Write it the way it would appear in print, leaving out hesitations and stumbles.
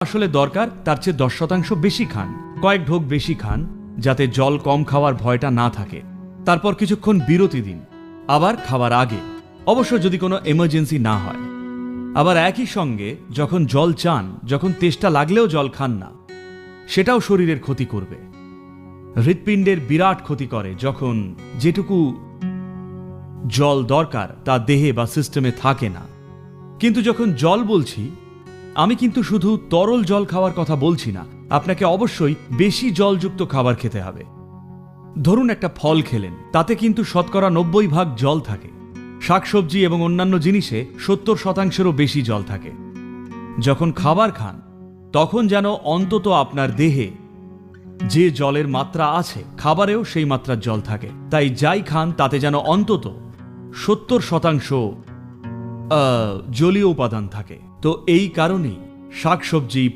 আসলে দরকার তার চেয়ে 10% বেশি খান, কয়েক ঢোক বেশি খান, যাতে জল কম খাওয়ার ভয়টা না থাকে। তারপর কিছুক্ষণ বিরতি দিন, আবার খাওয়ার আগে, অবশ্য যদি কোনো এমার্জেন্সি না হয়। আবার একই সঙ্গে যখন জল চান, যখন তেষ্টা লাগলেও জল খান না, সেটাও শরীরের ক্ষতি করবে। হৃৎপিণ্ডের বিরাট ক্ষতি করে যখন যেটুকু জল দরকার তা দেহে বা সিস্টেমে থাকে না। কিন্তু যখন জল বলছি, আমি কিন্তু শুধু তরল জল খাওয়ার কথা বলছি না, আপনাকে অবশ্যই বেশি জলযুক্ত খাবার খেতে হবে। ধরুন একটা ফল খেলেন, তাতে কিন্তু শতকরা 90% জল থাকে। শাকসবজি এবং অন্যান্য জিনিসে 70%-এরও বেশি জল থাকে। যখন খাবার খান, তখন যেন অন্তত আপনার দেহে যে জলের মাত্রা আছে, খাবারেও সেই মাত্রার জল থাকে। তাই যাই খান তাতে যেন অন্তত 70% জলীয় উপাদান থাকে। তো এই কারণেই শাকসবজি,